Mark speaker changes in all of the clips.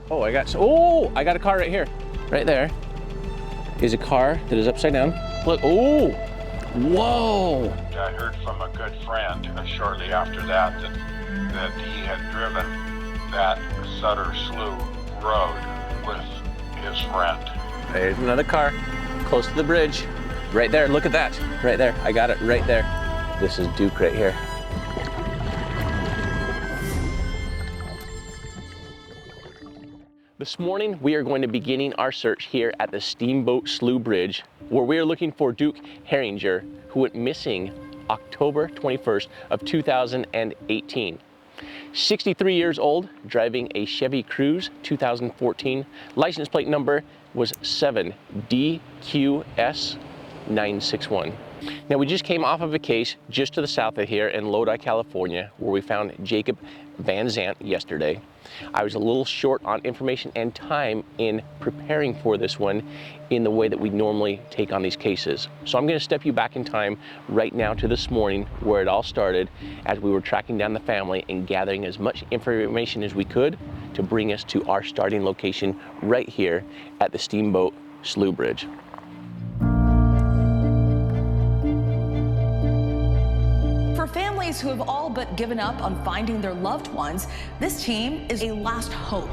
Speaker 1: Oh, I got a car right here. Right there is a car that is upside down. Look, oh, whoa.
Speaker 2: I heard from a good friend shortly after that he had driven that Sutter Slough Road with his friend.
Speaker 1: There's another car close to the bridge. Right there, look at that. Right there, I got it right there. This is Duke right here. This morning, we are going to be beginning our search here at the Steamboat Slough Bridge, where we are looking for Duke Heringer, who went missing October 21st of 2018. 63 years old, driving a Chevy Cruze 2014. License plate number was 7DQS961. Now, we just came off of a case just to the south of here in Lodi, California, where we found Jacob Van Zant yesterday. I was a little short on information and time in preparing for this one in the way that we normally take on these cases. So I'm going to step you back in time right now to this morning where it all started as we were tracking down the family and gathering as much information as we could to bring us to our starting location right here at the Steamboat Slough Bridge.
Speaker 3: For families who have all but given up on finding their loved ones, this team is a last hope.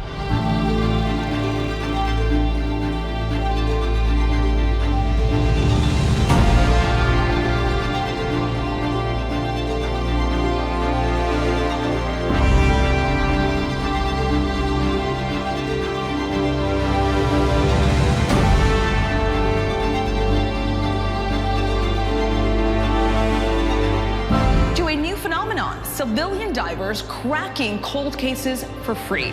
Speaker 3: Civilian divers cracking cold cases for free.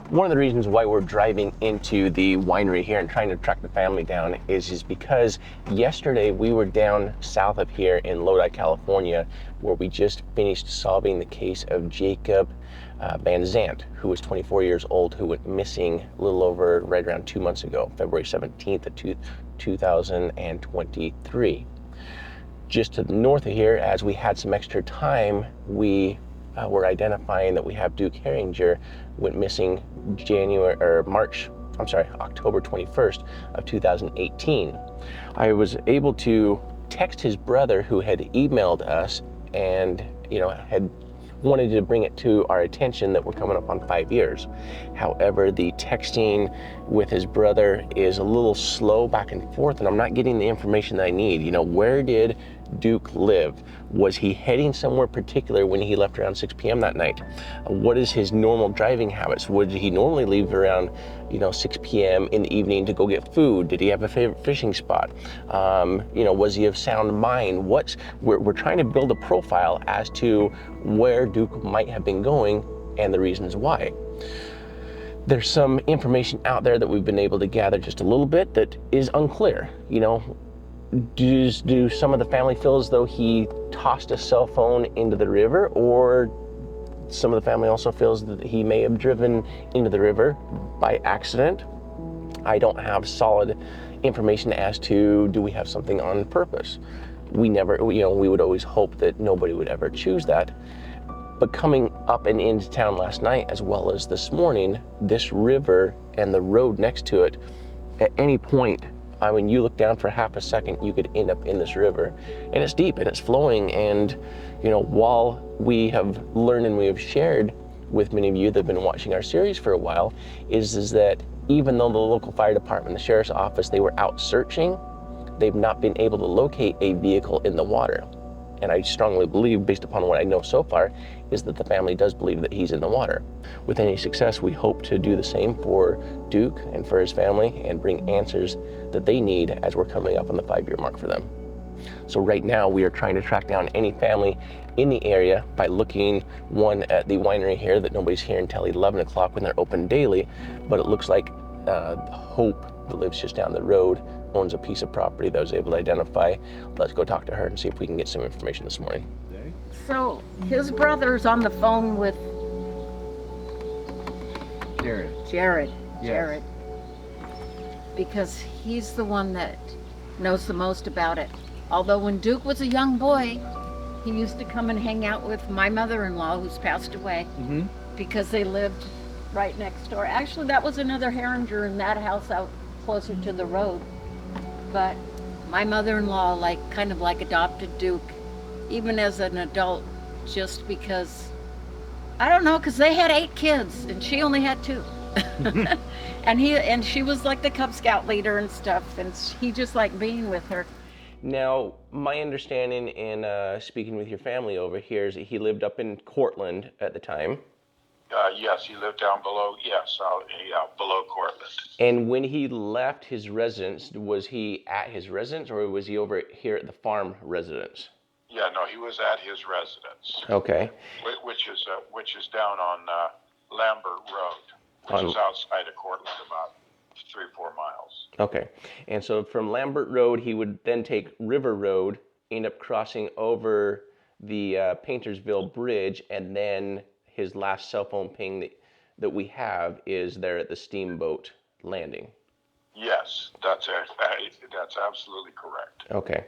Speaker 1: One of the reasons why we're driving into the winery here and trying to track the family down is because yesterday we were down south of here in Lodi, California, where we just finished solving the case of Jacob Van Zant, who was 24 years old, who went missing a little over right around 2 months ago, February 17th of 2023. Just to the north of here, as we had some extra time, we were identifying that we have Duke Heringer went missing October 21st of 2018. I was able to text his brother, who had emailed us and had wanted to bring it to our attention that we're coming up on 5 years. However, the texting with his brother is a little slow back and forth, and I'm not getting the information that I need. Where did Duke live? Was he heading somewhere particular when he left around 6 p.m. that night? What is his normal driving habits? Would he normally leave around 6 p.m. in the evening to go get food? Did he have a favorite fishing spot? Was he of sound mind? We're trying to build a profile as to where Duke might have been going and the reasons why. There's some information out there that we've been able to gather just a little bit that is unclear. Do some of the family feel as though he tossed a cell phone into the river, or some of the family also feels that he may have driven into the river by accident? I don't have solid information as to, do we have something on purpose? We would always hope that nobody would ever choose that. But coming up and into town last night, as well as this morning, this river and the road next to it, at any point, when you look down for half a second, you could end up in this river. And it's deep and it's flowing. And, while we have learned and we have shared with many of you that have been watching our series for a while, is that even though the local fire department, the sheriff's office, they were out searching, they've not been able to locate a vehicle in the water. And I strongly believe, based upon what I know so far, is that the family does believe that he's in the water. With any success, we hope to do the same for Duke and for his family and bring answers that they need as we're coming up on the 5-year mark for them. So right now we are trying to track down any family in the area by looking, one, at the winery here that nobody's here until 11 o'clock when they're open daily, but it looks like Hope, that lives just down the road, owns a piece of property that I was able to identify. Let's go talk to her and see if we can get some information this morning.
Speaker 4: So his brother's on the phone with Jared. Because he's the one that knows the most about it. Although when Duke was a young boy, He used to come and hang out with my mother-in-law, who's passed away, because they lived right next door. Actually, that was another Heringer in that house out closer to the road. But my mother-in-law, kind of adopted Duke, even as an adult, just because, I don't know, because they had 8 kids and she only had 2. and she was like the Cub Scout leader and stuff, and he just liked being with her.
Speaker 1: Now, my understanding in speaking with your family over here is that he lived up in Cortland at the time.
Speaker 2: Yes, he lived down below, below Cortland.
Speaker 1: And when he left his residence, was he at his residence or was he over here at the farm residence?
Speaker 2: Yeah, no, he was at his residence.
Speaker 1: Okay.
Speaker 2: Which is down on Lambert Road, which is outside of Cortland, about 3-4 miles.
Speaker 1: Okay. And so from Lambert Road, he would then take River Road, end up crossing over the Paintersville Bridge, and then his last cell phone ping that we have is there at the Steamboat landing.
Speaker 2: Yes, that's absolutely correct.
Speaker 1: Okay.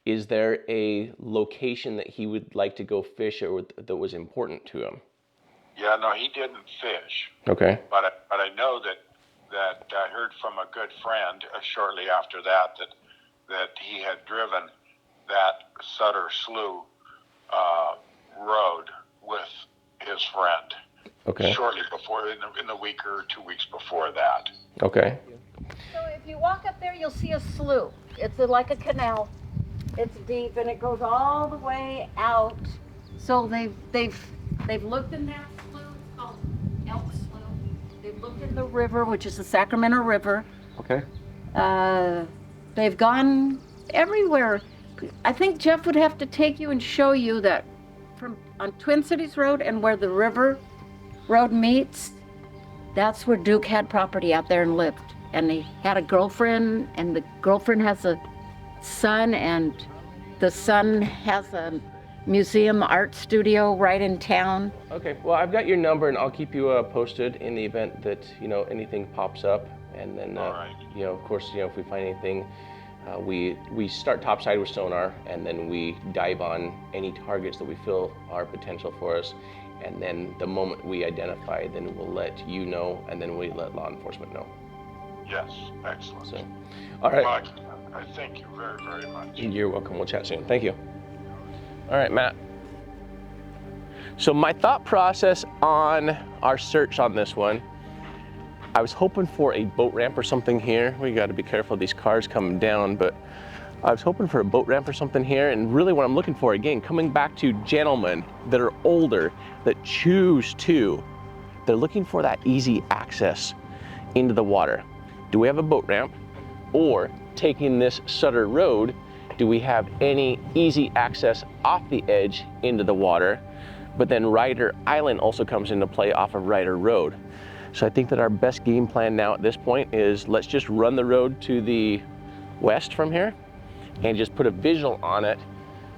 Speaker 1: Is there a location that he would like to go fish or that was important to him?
Speaker 2: Yeah, no, he didn't fish.
Speaker 1: Okay.
Speaker 2: But I know that I heard from a good friend shortly after that he had driven that Sutter Slough road with his friend.
Speaker 1: Okay.
Speaker 2: Shortly before, in the week or 2 weeks before that.
Speaker 1: Okay.
Speaker 4: So if you walk up there, you'll see a slough. It's like a canal. It's deep and it goes all the way out. So they've looked in that slough. It's called Elk Slough. They've looked in the river, which is the Sacramento River.
Speaker 1: Okay.
Speaker 4: They've gone everywhere. I think Jeff would have to take you and show you that on Twin Cities Road and where the river road meets, that's where Duke had property out there and lived. And he had a girlfriend, and the girlfriend has a son, and the son has a museum art studio right in town.
Speaker 1: Okay, well, I've got your number and I'll keep you posted in the event that, anything pops up. And then,
Speaker 2: All right.
Speaker 1: Of course, if we find anything, we start topside with sonar, and then we dive on any targets that we feel are potential for us. And then the moment we identify, then we'll let you know, and then we let law enforcement know.
Speaker 2: Yes, excellent.
Speaker 1: So, all right.
Speaker 2: Well, I thank you very, very much.
Speaker 1: You're welcome. We'll chat soon. Thank you. All right, Matt. So my thought process on our search on this one, I was hoping for a boat ramp or something here. We got to be careful of these cars coming down, but I was hoping for a boat ramp or something here. And really what I'm looking for, again, coming back to gentlemen that are older, that choose to, they're looking for that easy access into the water. Do we have a boat ramp? Or taking this Sutter Road, do we have any easy access off the edge into the water? But then Ryder Island also comes into play off of Ryder Road. So I think that our best game plan now at this point is let's just run the road to the west from here and just put a visual on it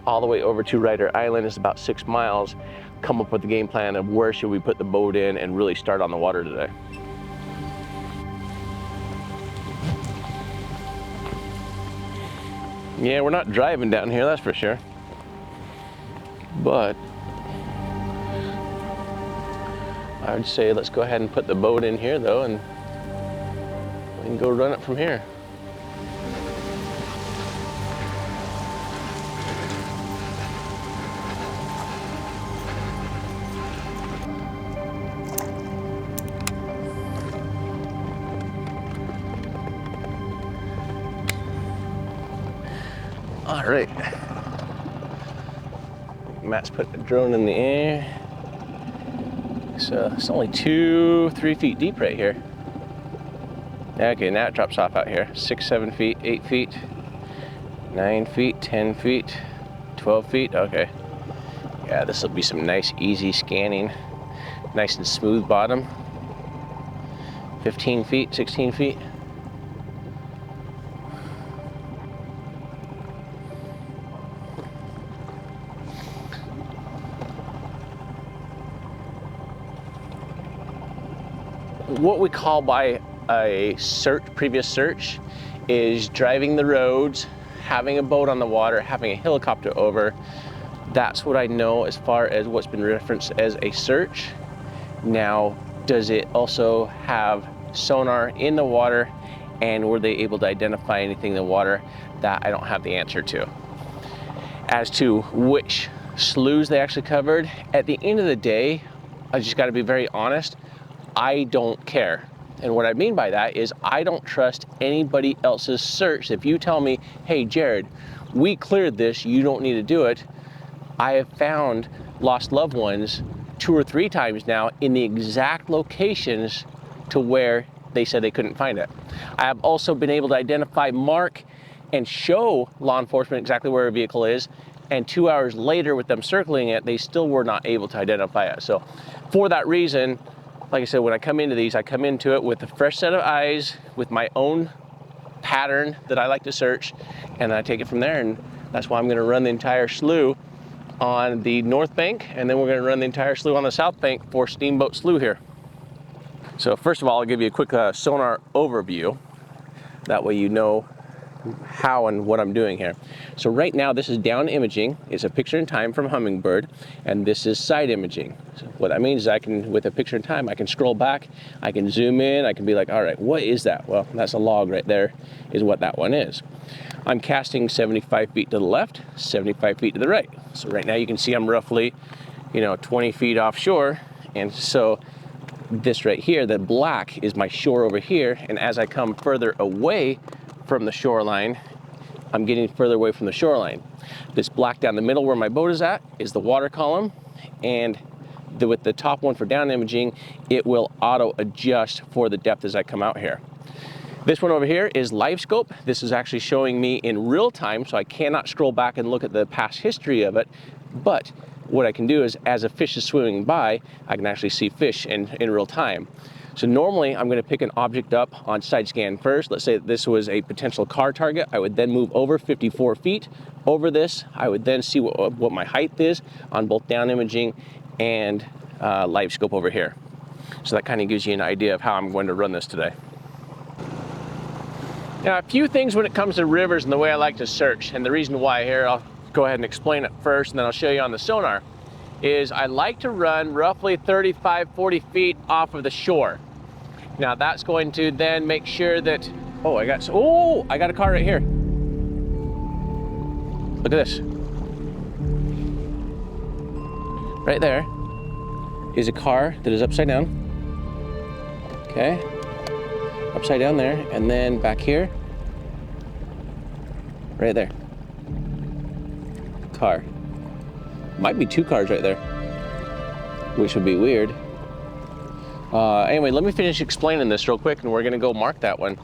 Speaker 1: all the way over to Ryder Island. It's about 6 miles. Come up with a game plan of where should we put the boat in and really start on the water today. Yeah, we're not driving down here, that's for sure. But I would say let's go ahead and put the boat in here though, and we can go run it from here. All right. Matt's put the drone in the air. So it's only 2-3 feet deep right here. Okay, now it drops off out here. 6, 7 feet, 8 feet, 9 feet, 10 feet, 12 feet. Okay. Yeah, this will be some nice, easy scanning. Nice and smooth bottom. 15 feet, 16 feet. What we call by a previous search is driving the roads, having a boat on the water, having a helicopter over, That's what I know as far as what's been referenced as a search. Now, does it also have sonar in the water, and were they able to identify anything in the water? That I don't have the answer to. As to which sloughs they actually covered, at the end of the day, I just got to be very honest, I don't care. And what I mean by that is I don't trust anybody else's search. If you tell me, hey Jared, we cleared this, you don't need to do it. I have found lost loved ones 2 or 3 times now in the exact locations to where they said they couldn't find it. I have also been able to identify, mark, and show law enforcement exactly where a vehicle is, and 2 hours later with them circling it, they still were not able to identify it. So for that reason, like I said, when I come into these, I come into it with a fresh set of eyes, with my own pattern that I like to search, and I take it from there. And that's why I'm gonna run the entire slough on the north bank, and then we're gonna run the entire slough on the south bank for Steamboat Slough here. So first of all, I'll give you a quick sonar overview. That way you know how and what I'm doing here. So right now this is down imaging. It's a picture in time from Hummingbird, and this is side imaging. So what that means is I can, with a picture in time, I can scroll back, I can zoom in, I can be like, all right, what is that? Well, that's a log right there, is what that one is. I'm casting 75 feet to the left, 75 feet to the right. So right now you can see I'm roughly, 20 feet offshore, and so this right here, the black, is my shore over here, and as I come further away from the shoreline, I'm getting further away from the shoreline. This black down the middle where my boat is at is the water column, and with the top one for down imaging, it will auto adjust for the depth as I come out here. This one over here is live scope. This is actually showing me in real time, so I cannot scroll back and look at the past history of it, but what I can do is, as a fish is swimming by, I can actually see fish in real time. So normally I'm going to pick an object up on side scan first. Let's say that this was a potential car target. I would then move over 54 feet over this. I would then see what my height is on both down imaging and live scope over here. So that kind of gives you an idea of how I'm going to run this today. Now, a few things when it comes to rivers and the way I like to search, and the reason why here, I'll go ahead and explain it first, and then I'll show you on the sonar, is I like to run roughly 35, 40 feet off of the shore. Now that's going to then make sure that, I got a car right here. Look at this. Right there is a car that is upside down. Okay, upside down there, and then back here, right there. Car. Might be 2 cars right there, which would be weird. Anyway, let me finish explaining this real quick, and we're gonna go mark that one.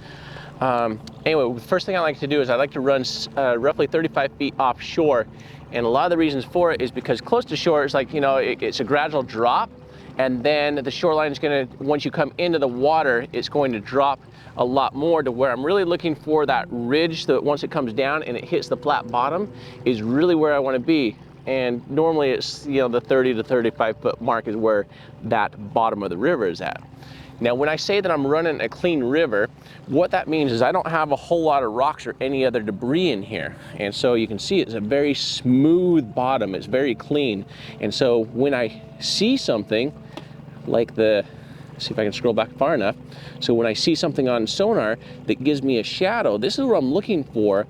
Speaker 1: Anyway, the first thing I like to do is I like to run roughly 35 feet offshore, and a lot of the reasons for it is because close to shore, it's like, it's a gradual drop, and then the shoreline is gonna, once you come into the water, it's going to drop a lot more to where I'm really looking for that ridge that once it comes down and it hits the flat bottom is really where I wanna be. And normally it's, the 30 to 35 foot mark is where that bottom of the river is at. Now, when I say that I'm running a clean river, what that means is I don't have a whole lot of rocks or any other debris in here. And so you can see it's a very smooth bottom, it's very clean. And so when I see something like see if I can scroll back far enough. So when I see something on sonar that gives me a shadow, this is what I'm looking for.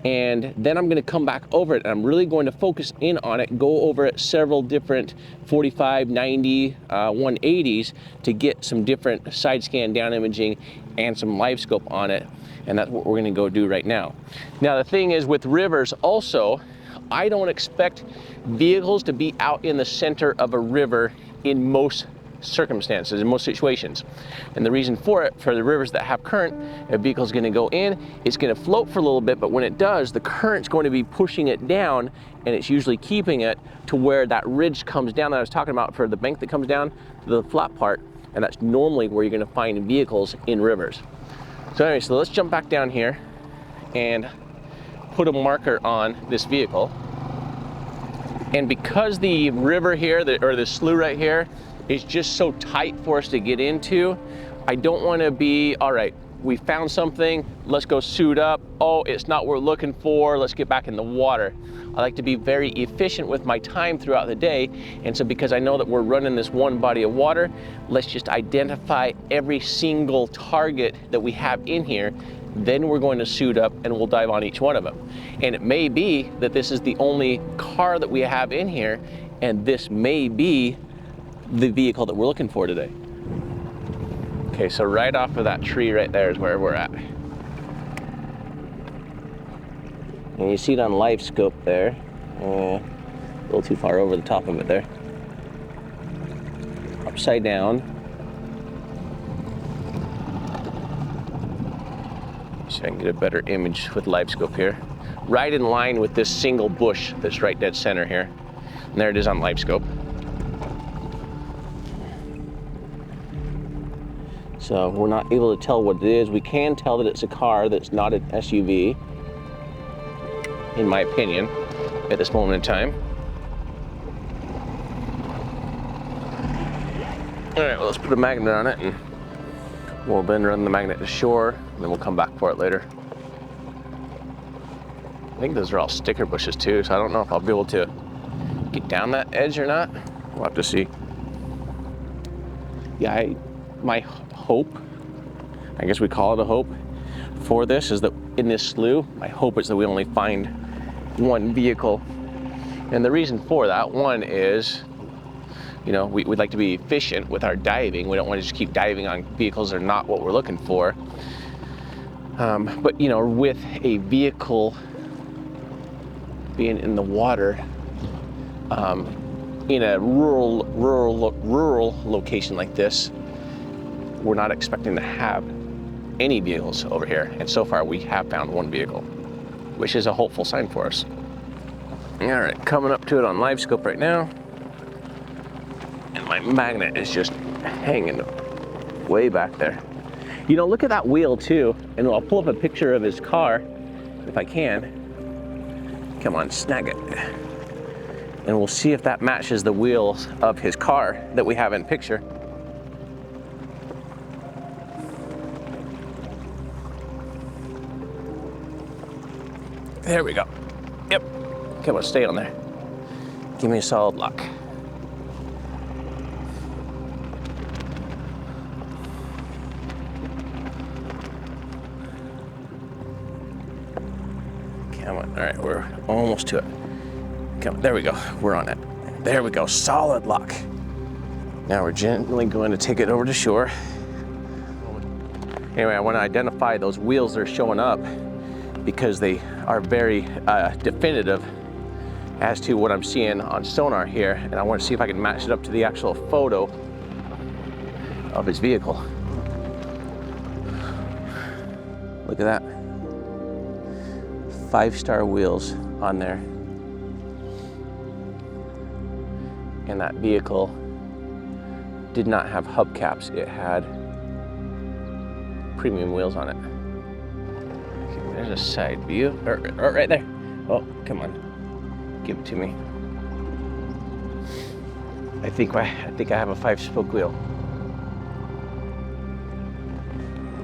Speaker 1: And then I'm going to come back over it, and I'm really going to focus in on it, go over it several different 45, 90, 180s to get some different side scan down imaging and some live scope on it. And that's what we're going to go do right now. Now, the thing is with rivers also, I don't expect vehicles to be out in the center of a river in most circumstances, in most situations. And the reason for it, for the rivers that have current, a vehicle is going to go in, it's going to float for a little bit, but when it does, the current's going to be pushing it down, and it's usually keeping it to where that ridge comes down that I was talking about for the bank that comes down to the flat part, and that's normally where you're going to find vehicles in rivers. So anyway, so let's jump back down here and put a marker on this vehicle. And because the river here, or the slough right here, is just so tight for us to get into, I don't want to be, all right, we found something, let's go suit up. Oh, it's not what we're looking for, let's get back in the water. I like to be very efficient with my time throughout the day, and so because I know that we're running this one body of water, let's just identify every single target that we have in here, then we're going to suit up and we'll dive on each one of them. And it may be that this is the only car that we have in here, and this may be the vehicle that we're looking for today. Okay, so right off of that tree right there is where we're at. And you see it on live scope there. A little too far over the top of it there. Upside down. So I can get a better image with live scope here. Right in line with this single bush that's right dead center here. And there it is on live scope. So we're not able to tell what it is. We can tell that it's a car that's not an SUV, in my opinion, at this moment in time. All right, well, let's put a magnet on it and we'll then run the magnet to shore and then we'll come back for it later. I think those are all sticker bushes too, so I don't know if I'll be able to get down that edge or not. We'll have to see. Yeah, my hope, I guess we call it a hope, for this is that in this slough, my hope is that we only find one vehicle. And the reason for that, one is, you know, we'd like to be efficient with our diving. We don't want to just keep diving on vehicles that are not what we're looking for. But, you know, with a vehicle being in the water, in a rural location like this, we're not expecting to have any vehicles over here. And so far we have found one vehicle, which is a hopeful sign for us. All right, coming up to it on live scope right now. And my magnet is just hanging way back there. You know, look at that wheel too. And I'll pull up a picture of his car if I can. Come on, snag it. And we'll see if that matches the wheels of his car that we have in picture. There we go. Yep. Come on, stay on there. Give me a solid lock. Come on. All right, we're almost to it. Come on, there we go. We're on it. There we go. Solid lock. Now we're gently going to take it over to shore. Anyway, I want to identify those wheels that are showing up, because they are very definitive as to what I'm seeing on sonar here, and I want to see if I can match it up to the actual photo of his vehicle. Look at that. 5-star wheels on there. And that vehicle did not have hubcaps, it had premium wheels on it. There's a side view, right there. Oh, come on, give it to me. I think I have a 5-spoke wheel.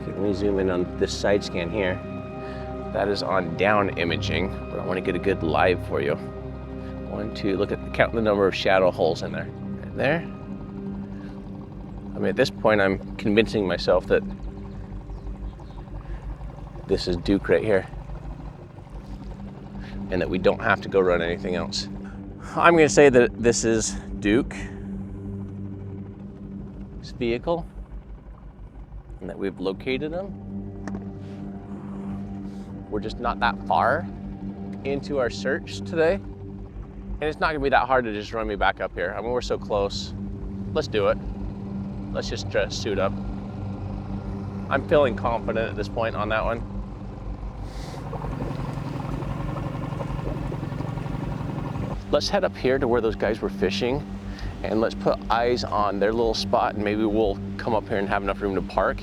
Speaker 1: Okay, let me zoom in on this side scan here. That is on down imaging, but I want to get a good live for you. 1, 2, look at, count the number of shadow holes in there. Right there. I mean, at this point, I'm convincing myself that this is Duke right here, and that we don't have to go run anything else. I'm going to say that this is Duke's vehicle, and that we've located him. We're just not that far into our search today, and it's not going to be that hard to just run me back up here. I mean, we're so close. Let's do it. Let's just suit up. I'm feeling confident at this point on that one. Let's head up here to where those guys were fishing, and let's put eyes on their little spot, and maybe we'll come up here and have enough room to park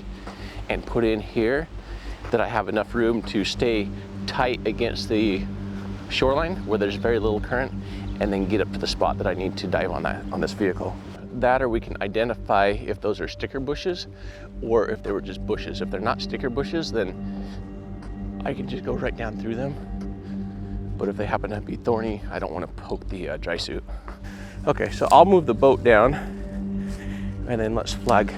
Speaker 1: and put in here that I have enough room to stay tight against the shoreline where there's very little current, and then get up to the spot that I need to dive on this vehicle. that, or we can identify if those are sticker bushes or if they were just bushes. If they're not sticker bushes, then I can just go right down through them. But if they happen to be thorny, I don't want to poke the dry suit. Okay, so I'll move the boat down, and then let's flag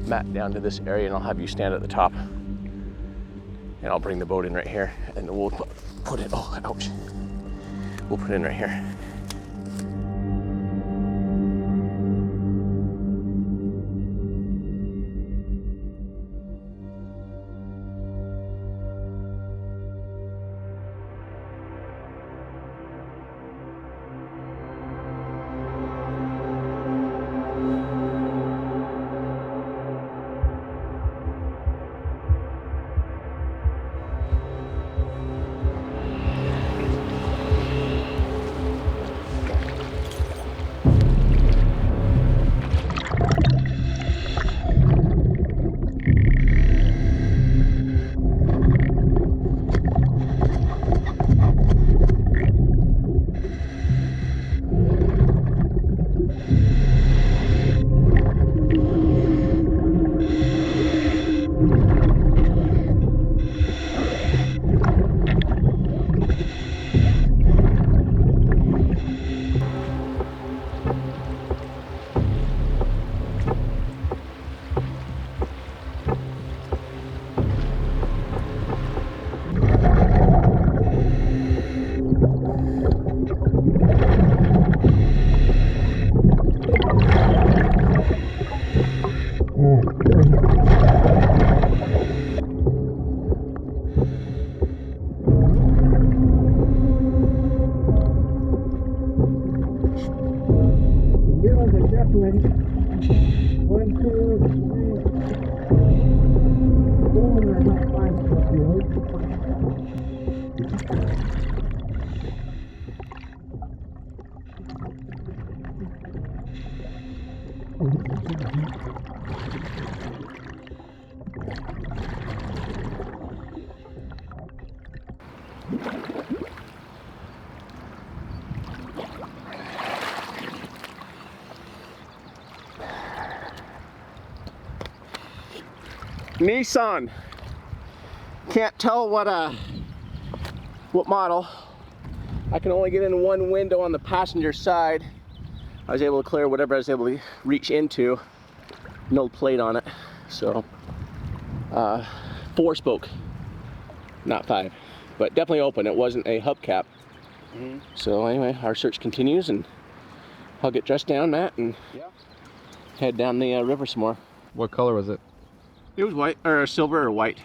Speaker 1: Matt down to this area, and I'll have you stand at the top. And I'll bring the boat in right here, and we'll put it, oh, ouch. We'll put it in right here. Nissan. Can't tell what model. I can only get in one window on the passenger side. I was able to clear whatever I was able to reach into. No plate on it. So 4-spoke, not 5, but definitely open. It wasn't a hubcap. So anyway, our search continues, and I'll get dressed down, Matt, and head down the river some more.
Speaker 5: What color was it?
Speaker 1: It was white, or silver or white.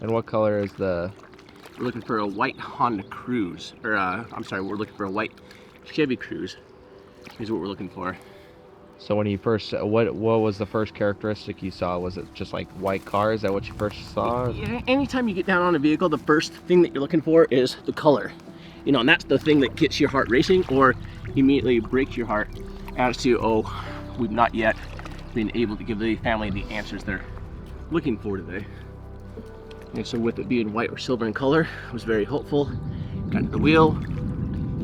Speaker 5: And what color is the...
Speaker 1: We're looking for a white Honda Cruise, or I'm sorry, we're looking for a white Chevy Cruise is what we're looking for.
Speaker 5: So when you first, what was the first characteristic you saw? Was it just like white car? Is that what you first saw?
Speaker 1: Yeah, anytime you get down on a vehicle, the first thing that you're looking for is the color. You know, and that's the thing that gets your heart racing, or immediately breaks your heart as to, oh, we've not yet been able to give the family the answers they're looking for today. And so with it being white or silver in color, it was very hopeful. Got to the wheel.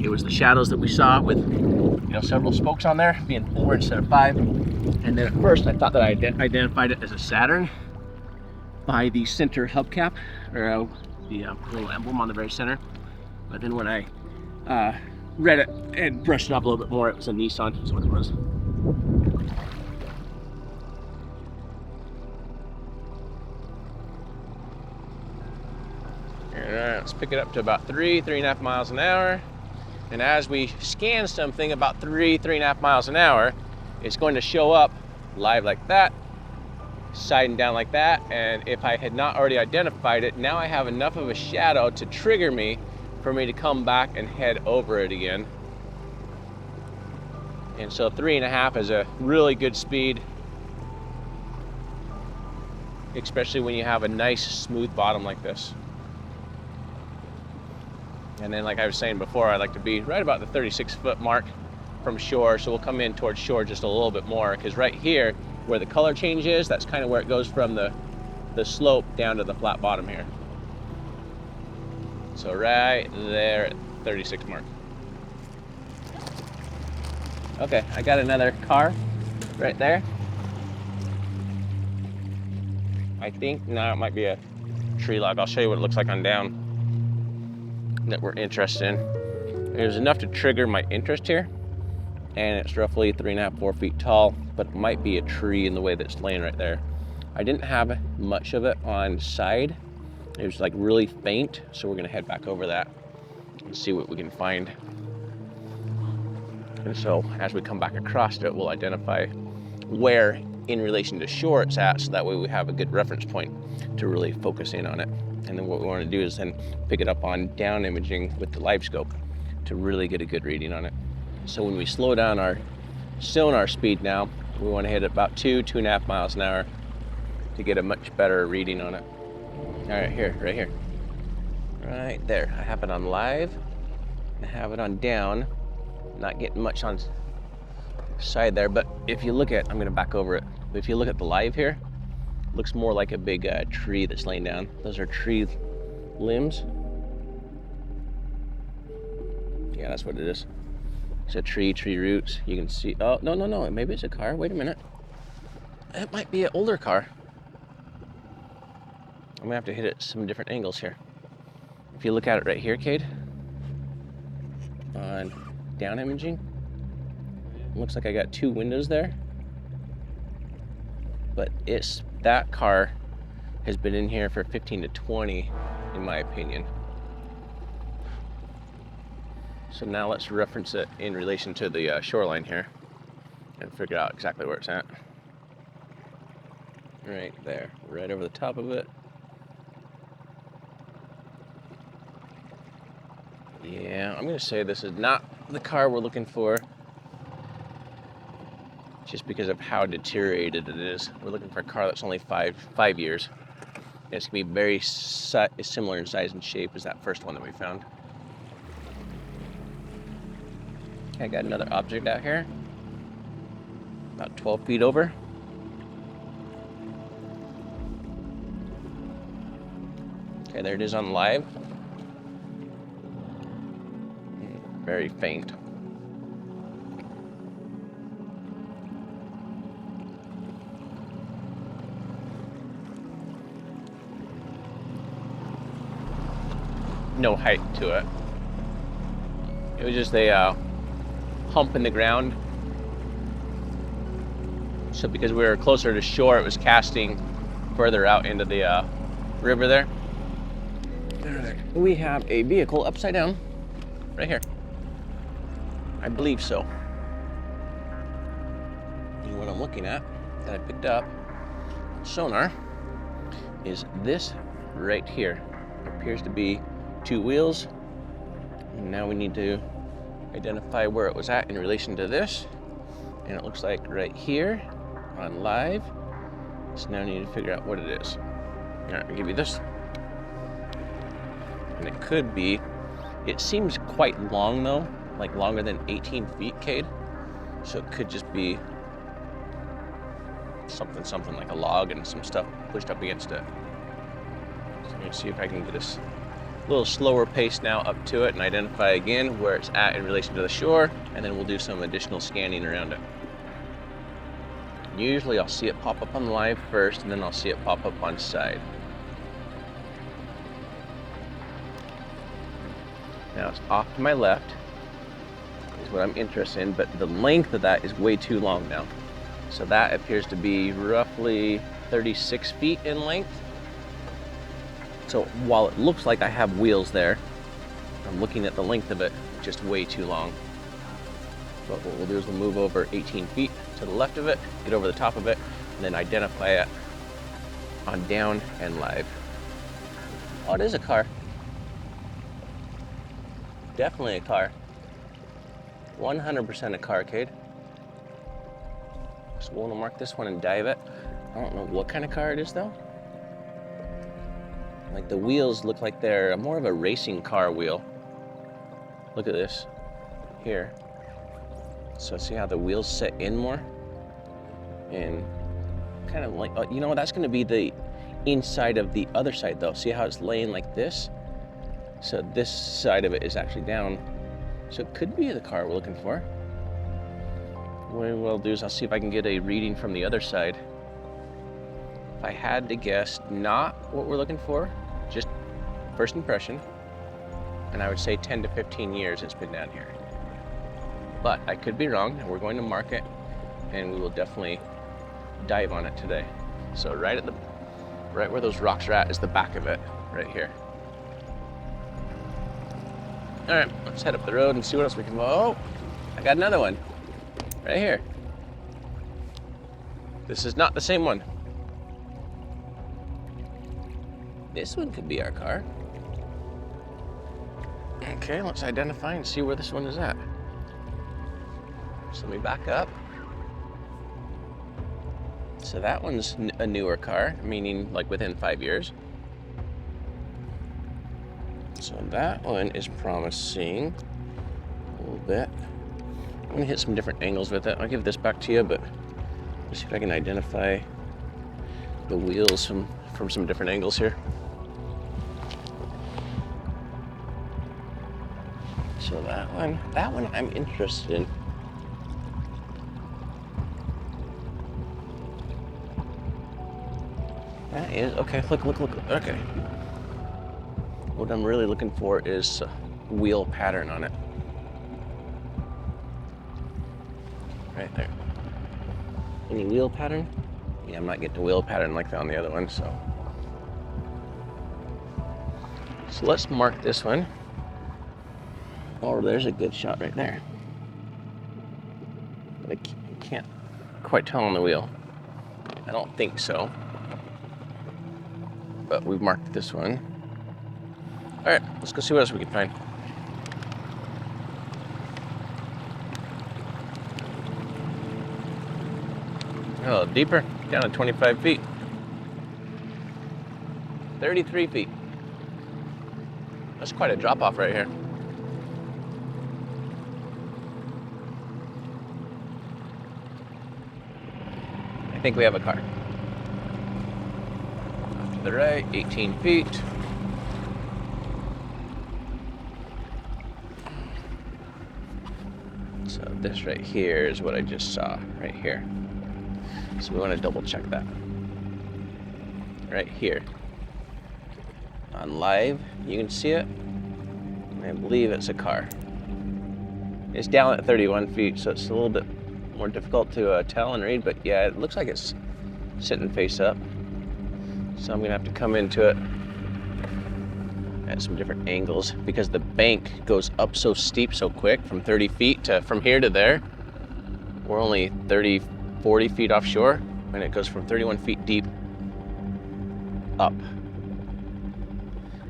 Speaker 1: It was the shadows that we saw with, you know, several spokes on there, being 4 instead of 5. And then at first I thought that I identified it as a Saturn by the center hubcap, or the little emblem on the very center. But then when I read it and brushed it up a little bit more, it was a Nissan, is what it was. Alright, let's pick it up to about 3.5 miles an hour. And as we scan something about 3.5 miles an hour, it's going to show up live like that, siding down like that. And if I had not already identified it, now I have enough of a shadow to trigger me for me to come back and head over it again. And so 3.5 is a really good speed, especially when you have a nice smooth bottom like this. And then, like I was saying before, I like to be right about the 36-foot mark from shore. So we'll come in towards shore just a little bit more, because right here where the color change is, that's kind of where it goes from the slope down to the flat bottom here. So right there at 36 mark. Okay, I got another car right there. I think, no, it might be a tree log. I'll show you what it looks like on down that we're interested in. It was enough to trigger my interest here, and it's roughly 3.5, 4 feet tall, but it might be a tree in the way that's laying right there. I didn't have much of it on side. It was like really faint, so we're gonna head back over that and see what we can find. And so as we come back across it, we'll identify where in relation to shore it's at, so that way we have a good reference point to really focus in on it. And then what we want to do is then pick it up on down imaging with the live scope to really get a good reading on it. So when we slow down our sonar speed now, we want to hit about 2.5 miles an hour to get a much better reading on it. All right, here, right here. Right there. I have it on live. I have it on down. Not getting much on side there, but if you look at, I'm gonna back over it. But if you look at the live here, it looks more like a big tree that's laying down. Those are tree limbs. Yeah, that's what it is. It's a tree roots. You can see, oh, no, maybe it's a car. Wait a minute. It might be an older car. I'm gonna have to hit it some different angles here. If you look at it right here, Cade, on down imaging, looks like I got 2 windows there, but that car has been in here for 15 to 20, in my opinion. So now let's reference it in relation to the shoreline here and figure out exactly where it's at. Right there, right over the top of it. Yeah, I'm gonna say this is not the car we're looking for, just because of how deteriorated it is. We're looking for a car that's only five years. It's gonna be very similar in size and shape as that first one that we found. I got another object out here, about 12 feet over. Okay, there it is on live. Very faint. No height to it. It was just a hump in the ground. So because we were closer to shore, it was casting further out into the river there. We have a vehicle upside down right here. I believe so. And what I'm looking at that I picked up sonar is this right here. It appears to be 2 wheels. And now we need to identify where it was at in relation to this. And it looks like right here on live. So now I need to figure out what it is. All right, I'll give you this. And it could be, it seems quite long though, like longer than 18 feet, Cade. So it could just be something like a log and some stuff pushed up against it. So I'm gonna see if I can get this a little slower pace now up to it and identify again where it's at in relation to the shore, and then we'll do some additional scanning around it. Usually I'll see it pop up on live first, and then I'll see it pop up on side. Now it's off to my left, is what I'm interested in, but the length of that is way too long now. So that appears to be roughly 36 feet in length. So while it looks like I have wheels there, I'm looking at the length of it, just way too long. But what we'll do is we'll move over 18 feet to the left of it, get over the top of it, and then identify it on down and live. Oh, it is a car. Definitely a car. 100% a car, Cade. So we'll mark this one and dive it. I don't know what kind of car it is though. Like the wheels look like they're more of a racing car wheel. Look at this here. So see how the wheels set in more? And kind of like, you know, that's gonna be the inside of the other side though. See how it's laying like this? So this side of it is actually down. So it could be the car we're looking for. what I'll do is I'll see if I can get a reading from the other side. If I had to guess, not what we're looking for, just first impression, and I would say 10 to 15 years it's been down here. But I could be wrong, and we're going to mark it, and we will definitely dive on it today. So right where those rocks are at is the back of it, right here. All right, let's head up the road and see what else we can. Oh, I got another one right here. This is not the same one. This one could be our car. Okay, let's identify and see where this one is at. So let me back up. So that one's a newer car, meaning like within 5 years. So that one is promising a little bit. I'm gonna hit some different angles with it. I'll give this back to you, but let's see if I can identify the wheels from some different angles here. So that one I'm interested in. That is, okay, look, okay. What I'm really looking for is a wheel pattern on it. Right there. Any wheel pattern? Yeah, I'm not getting a wheel pattern like that on the other one, so. So let's mark this one. Oh, there's a good shot right there. But I can't quite tell on the wheel. I don't think so. But we've marked this one. All right, let's go see what else we can find. A little deeper, down to 25 feet. 33 feet. That's quite a drop off right here. I think we have a car. Off to the right, 18 feet. So this right here is what I just saw, right here. So we want to double check that. Right here. On live, you can see it. I believe it's a car. It's down at 31 feet, so it's a little bit more difficult to tell and read, but yeah, it looks like it's sitting face up. So I'm gonna have to come into it at some different angles because the bank goes up so steep so quick from 30 feet to from here to there. We're only 30, 40 feet offshore, and it goes from 31 feet deep up.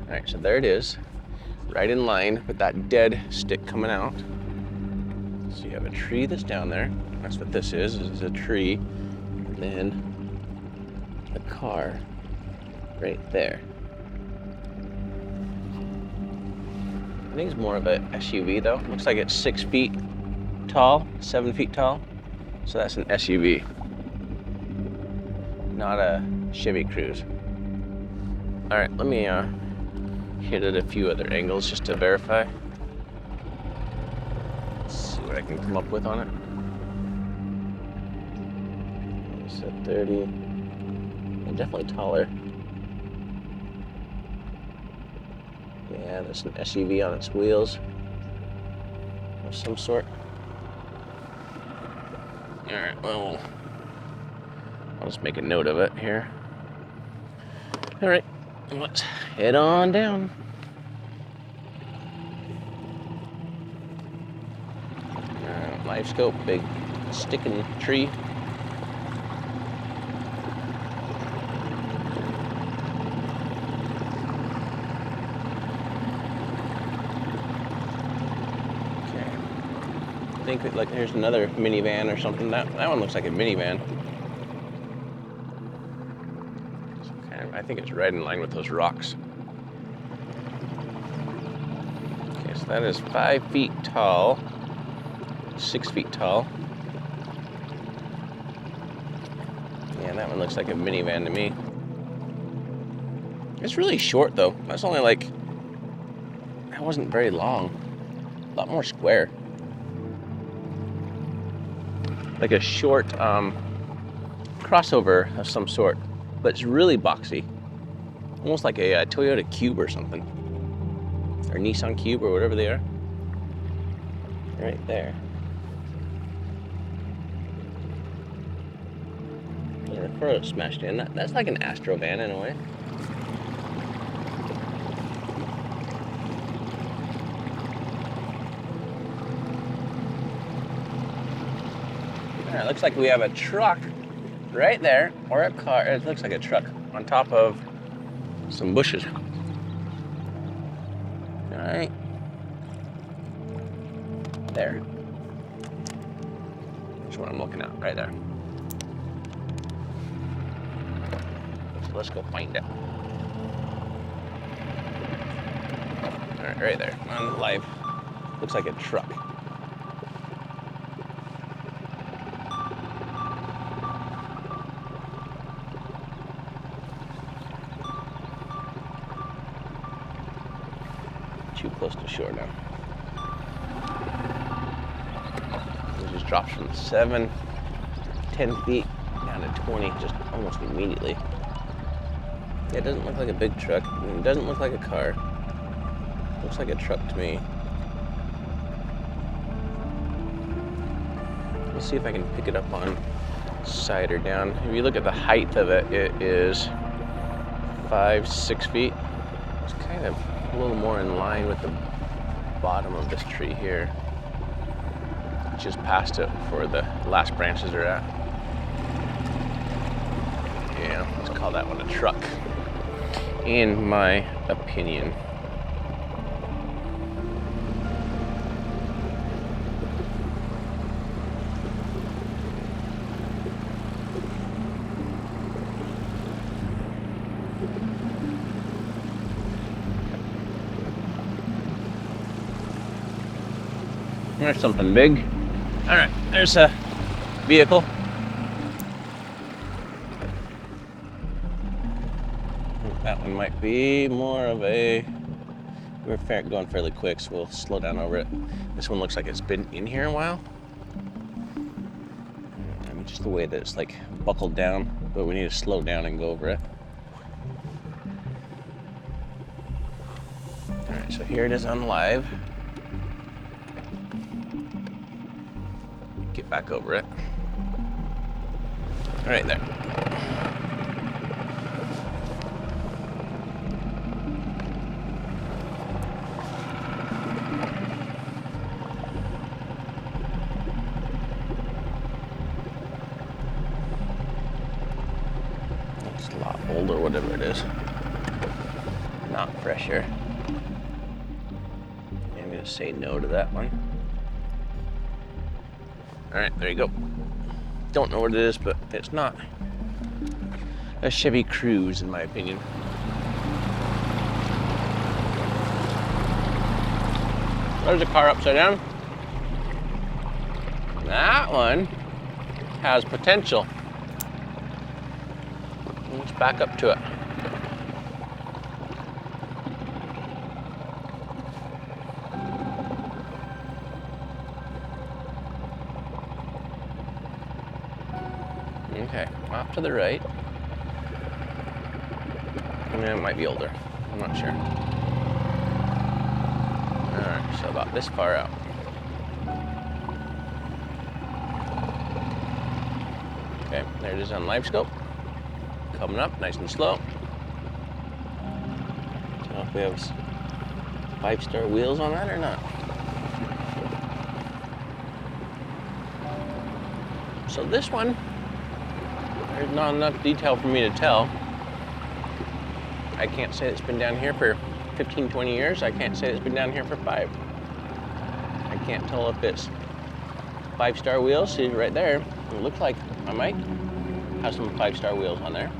Speaker 1: All right, so there it is, right in line with that dead stick coming out. So you have a tree that's down there. That's what this is a tree. And then the car right there. I think it's more of a SUV though. Looks like it's 6 feet tall, 7 feet tall. So that's an SUV, not a Chevy Cruze. All right, let me hit at a few other angles just to verify. Let's see what I can come up with on it. Set 30, and definitely taller. Yeah, there's an SUV on its wheels of some sort. All right, well, I'll just make a note of it here. All right, let's head on down. Live scope, big sticking tree. Okay. I think like here's another minivan or something. That one looks like a minivan. I think it's right in line with those rocks. Okay, so that is 5 feet tall, 6 feet tall. Yeah, that one looks like a minivan to me. It's really short though. That's only like, that wasn't very long. A lot more square. like a short crossover of some sort, but it's really boxy. Almost like a Toyota Cube or something. Or Nissan Cube or whatever they are. Right there. The fur smashed in. That's like an Astro van in a way. It looks like we have a truck right there, or a car. It looks like a truck on top of some bushes. All right. There. That's what I'm looking at, right there. So let's go find it. All right, right there, on the live. Looks like a truck. Too close to shore now. It just drops from 7, 10 feet down to 20 just almost immediately. Yeah, it doesn't look like a big truck. It doesn't look like a car. It looks like a truck to me. Let's see if I can pick it up on side or down. If you look at the height of it, it is 5, 6 feet. It's kind of a little more in line with the bottom of this tree here. Just past it where the last branches are at. Yeah, let's call that one a truck, in my opinion. There's something big. All right, there's a vehicle. That one might be more of a, we're going fairly quick, so we'll slow down over it. This one looks like it's been in here a while. I mean, just the way that it's like buckled down, but we need to slow down and go over it. All right, so here it is on live. Get back over it. Right there. It's a lot older, whatever it is. Not fresher. I'm gonna say no to that one. All right, there you go. Don't know what it is, but it's not a Chevy Cruze, in my opinion. There's a car upside down. That one has potential. Let's back up to it. Okay, off to the right. It might be older. I'm not sure. Alright, so about this far out. Okay, there it is on live scope. Coming up nice and slow. Don't know if we have 5-star wheels on that or not. So this one, there's not enough detail for me to tell. I can't say it's been down here for 15, 20 years. I can't say it's been down here for 5. I can't tell if it's 5-star wheels. See right there, it looks like I might have some 5-star wheels on there.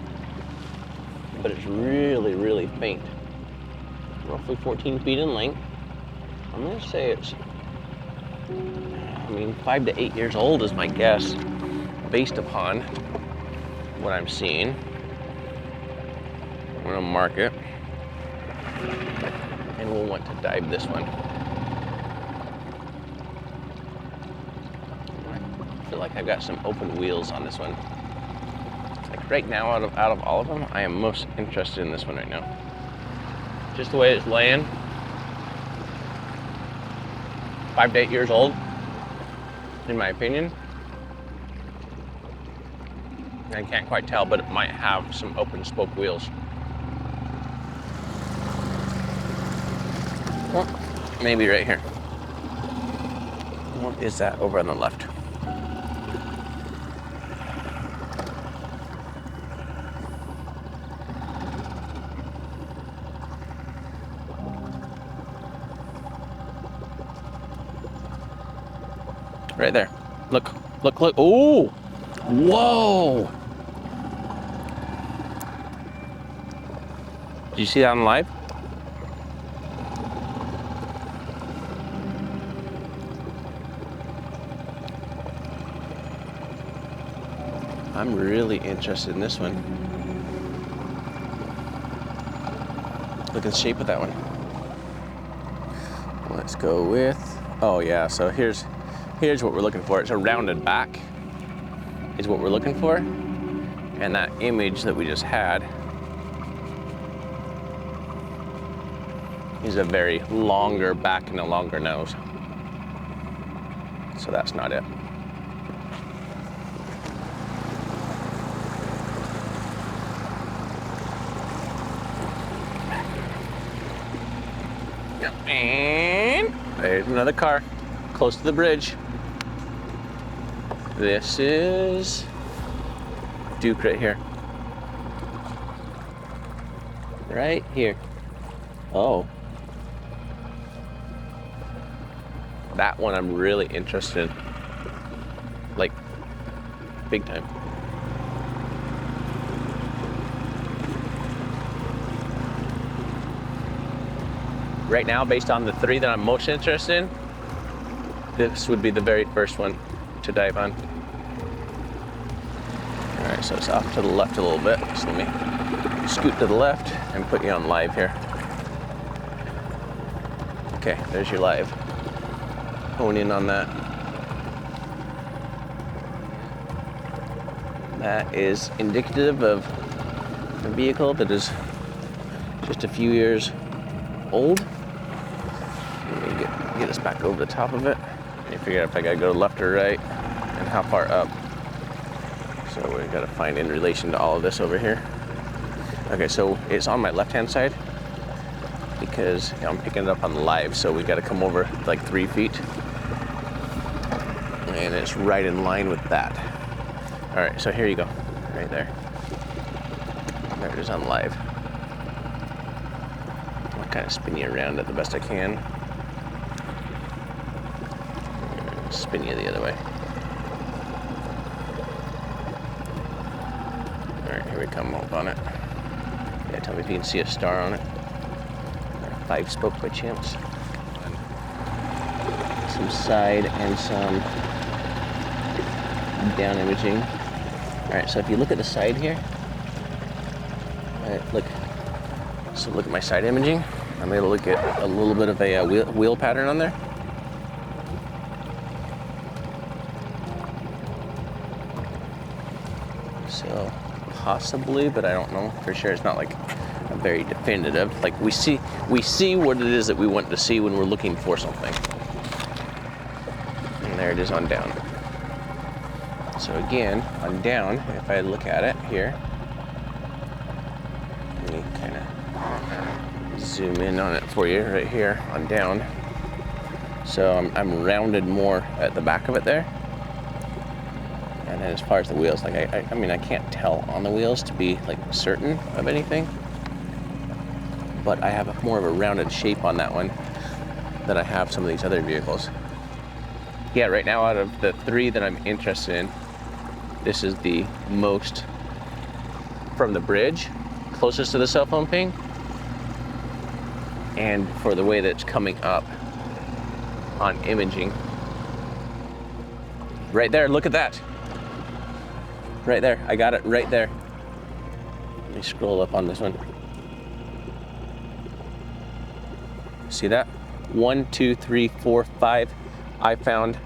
Speaker 1: But it's really, really faint. Roughly 14 feet in length. I'm gonna say it's, 5 to 8 years old is my guess, based upon what I'm seeing. I'm gonna mark it, and we'll want to dive this one. feel like I've got some open wheels on this one. Like right now, out of all of them, I am most interested in this one right now. Just the way it's laying. 5 to 8 years old, in my opinion. I can't quite tell, but it might have some open spoke wheels. Well, maybe right here. What is that over on the left? Right there. Look, look, look. Oh, whoa. Did you see that on live? I'm really interested in this one. Look at the shape of that one. Let's go with, oh yeah, so here's what we're looking for. It's a rounded back is what we're looking for. And that image that we just had is a very longer back and a longer nose. So that's not it. And there's another car close to the bridge. This is Duke right here. Right here. Oh. That one I'm really interested in. Like, big time. Right now, based on the 3 that I'm most interested in, this would be the very first one to dive on. All right, so it's off to the left a little bit. So let me scoot to the left and put you on live here. Okay, there's your live. Hone in on that. That is indicative of a vehicle that is just a few years old. Let me get us back over the top of it. You figure out if I gotta go left or right and how far up. So we gotta find in relation to all of this over here. Okay, so it's on my left-hand side because I'm picking it up on the live, so we gotta come over like 3 feet. And it's right in line with that. All right, so here you go, right there. There it is on live. I'll kind of spin you around it the best I can. Spin you the other way. All right, here we come up on it. Yeah, tell me if you can see a star on it. 5 spoke by chance. Some side and some down imaging. All right, so if you look at the side here, all right, look. So look at my side imaging. I'm able to get a little bit of a wheel pattern on there. So possibly, but I don't know for sure. It's not like a very definitive. Like we see what it is that we want to see when we're looking for something. And there it is on down. So again, on down, if I look at it here, let me kind of zoom in on it for you right here on down. So I'm rounded more at the back of it there. And then as far as the wheels, like I mean, I can't tell on the wheels to be like certain of anything, but I have more of a rounded shape on that one than I have some of these other vehicles. Yeah, right now out of the 3 that I'm interested in, this is the most from the bridge, closest to the cell phone ping, and for the way that it's coming up on imaging. Right there, look at that. Right there, I got it right there. Let me scroll up on this one. See that? 1, 2, 3, 4, 5. I found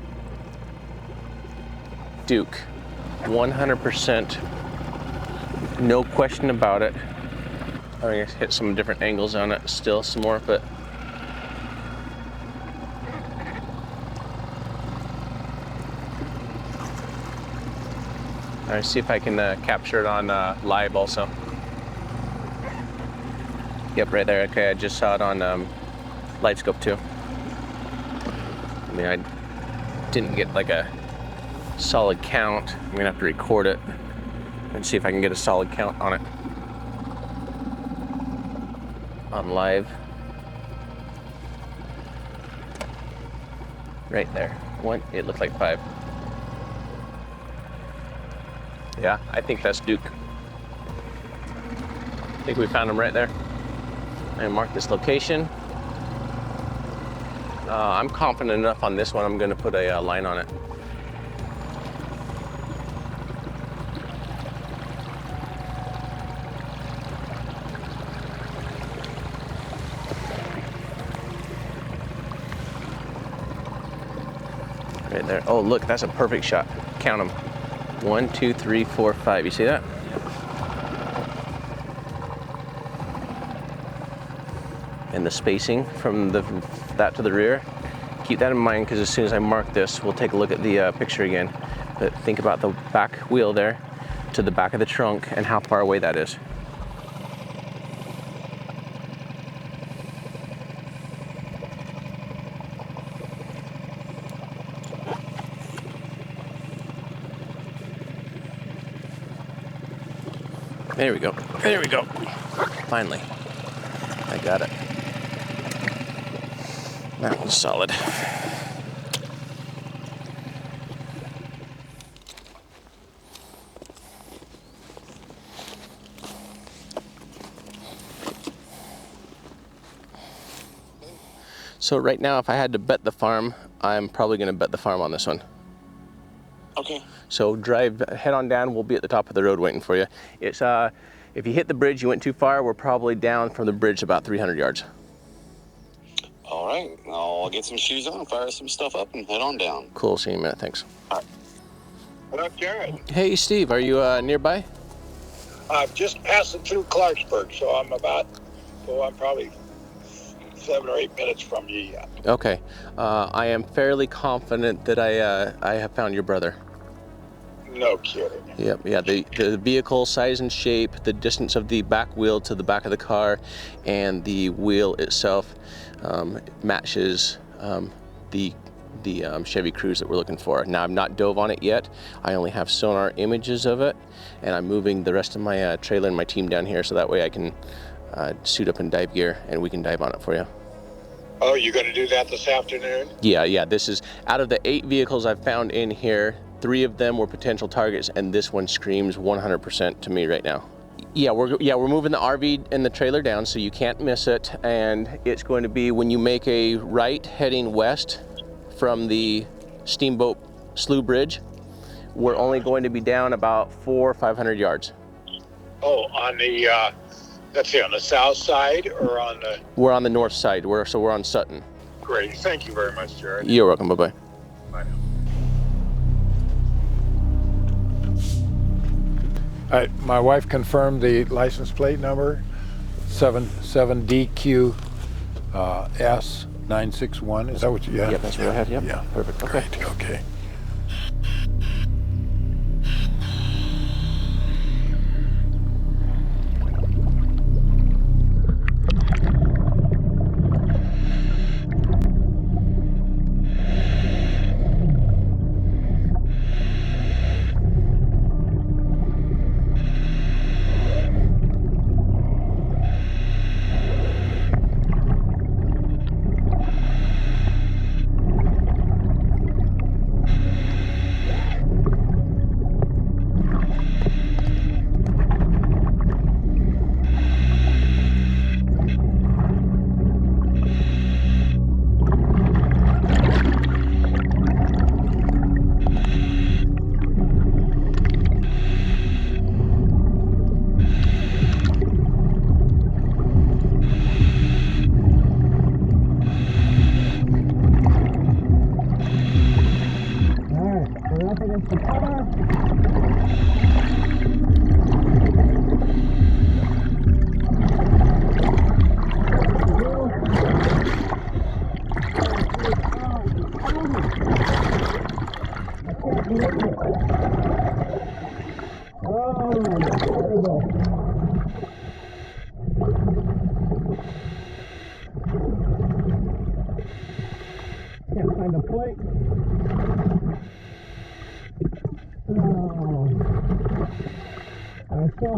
Speaker 1: Duke. 100%. No question about it. I'm gonna hit some different angles on it still some more, but All right, see if I can capture it on live also. Yep, right there. Okay, I just saw it on live scope too. I mean, I didn't get like a solid count. I'm gonna have to record it and see if I can get a solid count on it on live. Right there. One, it looked like 5. Yeah, I think that's Duke. I think we found him right there. I marked this location. I'm confident enough on this one, I'm gonna put a line on it. Right there. Oh, look, that's a perfect shot. Count them. 1, 2, 3, 4, 5. You see that? And the spacing from that to the rear. Keep that in mind, because as soon as I mark this, we'll take a look at the picture again. But think about the back wheel there to the back of the trunk and how far away that is. There we go. There we go. Finally. I got it. That one's solid. So right now, if I had to bet the farm, I'm probably going to bet the farm on this one.
Speaker 6: Okay.
Speaker 1: So drive, head on down. We'll be at the top of the road waiting for you. It's if you hit the bridge, you went too far. We're probably down from the bridge about 300 yards.
Speaker 6: All right. I'll get some shoes on, fire some stuff up, and head on down.
Speaker 1: Cool. See you in a minute. Thanks.
Speaker 2: What up, Jared?
Speaker 1: Hey, Steve. Are you nearby?
Speaker 2: I'm just passing through Clarksburg, so I'm probably 7 or 8 minutes from you yet.
Speaker 1: Okay. I am fairly confident that I have found your brother.
Speaker 2: No kidding.
Speaker 1: Yep, yeah, the vehicle size and shape, the distance of the back wheel to the back of the car, and the wheel itself matches the Chevy Cruze that we're looking for. Now, I've not dove on it yet. I only have sonar images of it, and I'm moving the rest of my trailer and my team down here so that way I can suit up in dive gear and we can dive on it for you.
Speaker 2: Oh, you're going to do that this afternoon?
Speaker 1: Yeah, this is, out of the 8 vehicles I've found in here, 3 of them were potential targets, and this one screams 100% to me right now. Yeah, we're moving the RV and the trailer down so you can't miss it, and it's going to be when you make a right heading west from the Steamboat Slough Bridge. We're only going to be down about 400 or 500 yards.
Speaker 2: Oh, on the let's see, on the south side or on the...
Speaker 1: We're on the north side. We're on Sutton.
Speaker 2: Great. Thank you very much, Jared.
Speaker 1: You're welcome. Bye-bye.
Speaker 2: Bye now.
Speaker 7: My wife confirmed the license plate number, 77DQ S961. Is that what you have?
Speaker 1: Yep, that's what I have. Yep.
Speaker 7: Yeah.
Speaker 1: Perfect. Okay.
Speaker 7: Great. Okay.
Speaker 1: Pretty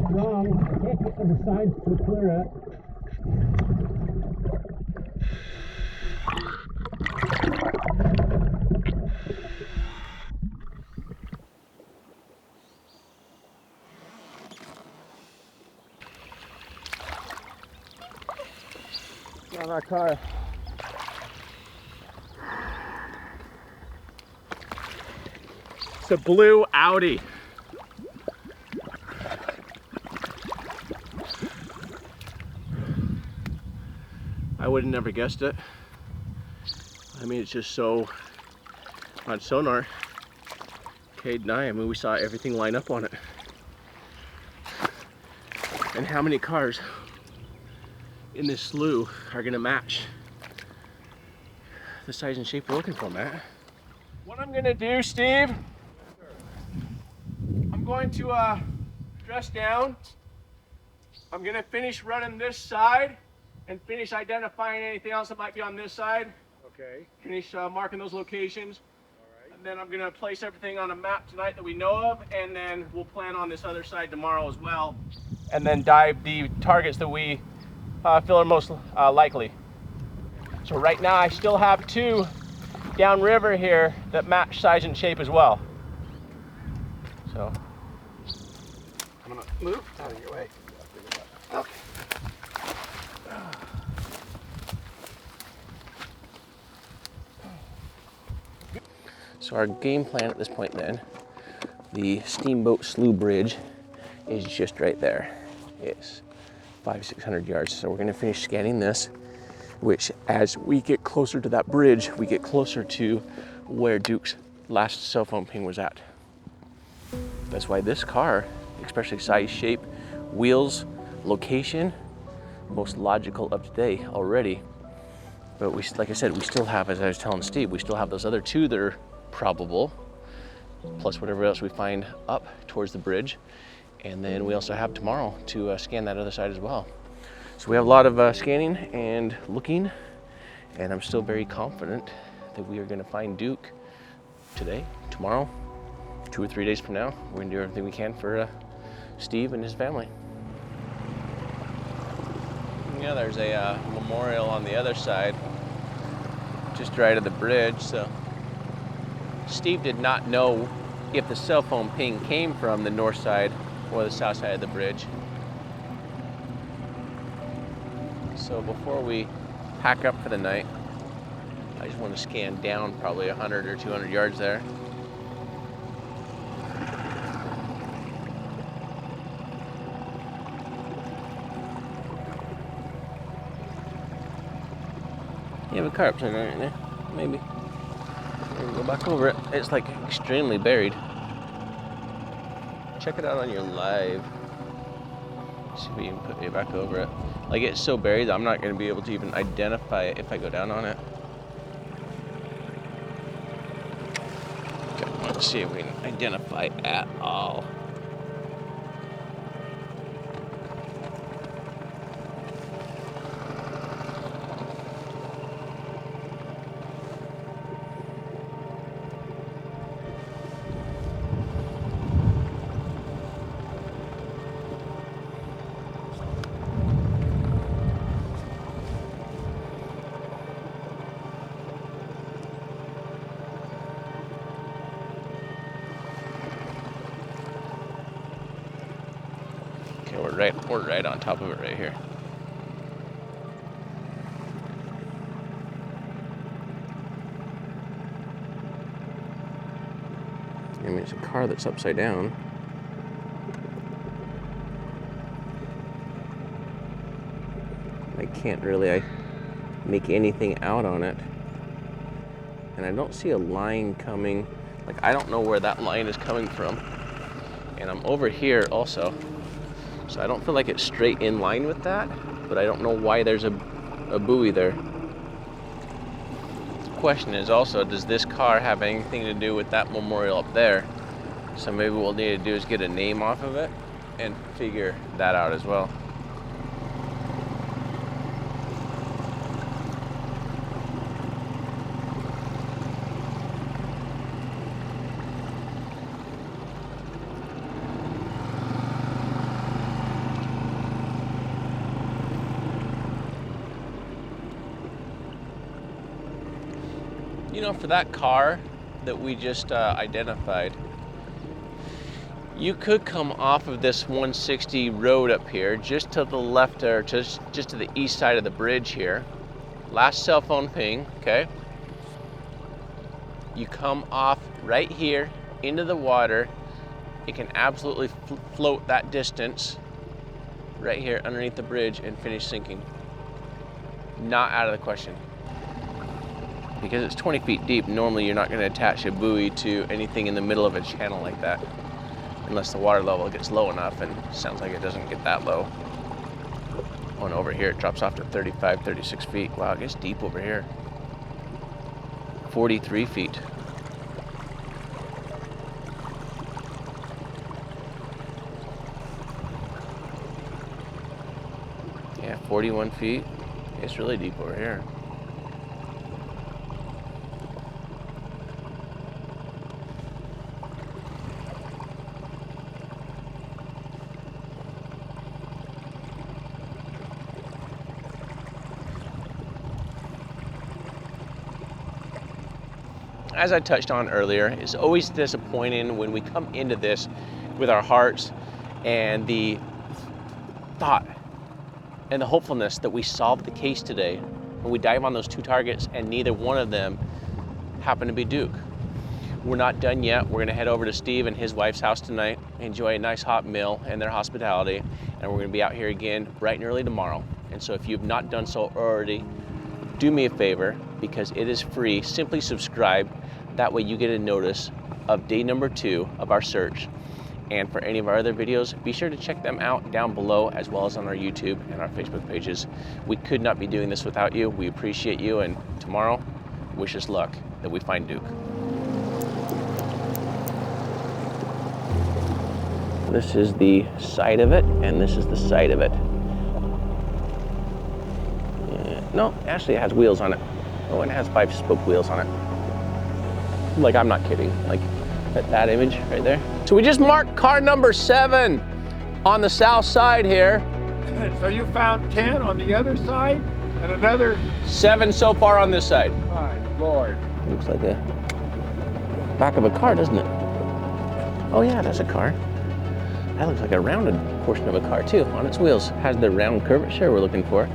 Speaker 1: strong. I can't get to the sides to clear it. On our car. It's a blue Audi. I would have never guessed it. I mean, it's just so on sonar. Cade and I mean, we saw everything line up on it. And how many cars in this slough are gonna match the size and shape we're looking for, Matt? What I'm gonna do, Steve, I'm going to dress down. I'm gonna finish running this side and finish identifying anything else that might be on this side.
Speaker 7: Okay.
Speaker 1: Finish marking those locations. And then I'm gonna place everything on a map tonight that we know of, and then we'll plan on this other side tomorrow as well. And then dive the targets that we feel are most likely. So right now I still have 2 downriver here that match size and shape as well. So I'm gonna move out of your way. Okay. So our game plan at this point then, the Steamboat Slough Bridge is just right there. It's 500-600 yards. So we're gonna finish scanning this, which as we get closer to that bridge, we get closer to where Duke's last cell phone ping was at. That's why this car, especially size, shape, wheels, location, most logical of today already. But we, like I said, we still have, as I was telling Steve, we still have those other 2 that are probable, plus whatever else we find up towards the bridge. And then we also have tomorrow to scan that other side as well. So we have a lot of scanning and looking, and I'm still very confident that we are gonna find Duke today, tomorrow, 2 or 3 days from now. We're gonna do everything we can for Steve and his family. Yeah, there's a memorial on the other side, just right of the bridge. So Steve did not know if the cell phone ping came from the north side or the south side of the bridge. So before we pack up for the night, I just want to scan down probably 100 or 200 yards there. You have a car upside down right there, maybe. Maybe go back over it. It's like extremely buried. Check it out on your live. See if we can put it back over it. Like, it's so buried that I'm not going to be able to even identify it if I go down on it. Okay, let's see if we can identify it at all. We're right on top of it right here. I mean, it's a car that's upside down. I can't really make anything out on it. And I don't see a line coming. Like, I don't know where that line is coming from. And I'm over here also. So I don't feel like it's straight in line with that, but I don't know why there's a buoy there. The question is also, does this car have anything to do with that memorial up there? So maybe what we'll need to do is get a name off of it and figure that out as well. You know, for that car that we just identified, you could come off of this 160 road up here, just to the left, or just to the east side of the bridge here. Last cell phone ping, okay? You come off right here into the water. It can absolutely float that distance right here underneath the bridge and finish sinking. Not out of the question. Because it's 20 feet deep, normally you're not going to attach a buoy to anything in the middle of a channel like that, unless the water level gets low enough, and it sounds like it doesn't get that low. Oh, and over here it drops off to 35, 36 feet. Wow, it gets deep over here. 43 feet. Yeah, 41 feet. It's really deep over here. As I touched on earlier, it's always disappointing when we come into this with our hearts and the thought and the hopefulness that we solved the case today, and we dive on those two targets and neither one of them happen to be Duke. We're not done yet. We're gonna head over to Steve and his wife's house tonight, enjoy a nice hot meal and their hospitality, and we're gonna be out here again bright and early tomorrow. And so if you've not done so already, do me a favor, because it is free. Simply subscribe. That way you get a notice of day number 2 of our search. And for any of our other videos, be sure to check them out down below, as well as on our YouTube and our Facebook pages. We could not be doing this without you. We appreciate you, and tomorrow, wish us luck that we find Duke. This is the side of it, and this is the side of it. No, actually it has wheels on it. Oh, and it has 5-spoke wheels on it. Like, I'm not kidding. Like, that image right there. So we just marked car number 7 on the south side here.
Speaker 7: So you found 10 on the other side and another
Speaker 1: 7 so far on this side.
Speaker 7: My Lord.
Speaker 1: Looks like a back of a car, doesn't it? Oh yeah, that's a car. That looks like a rounded portion of a car too, on its wheels. Has the round curvature we're looking for.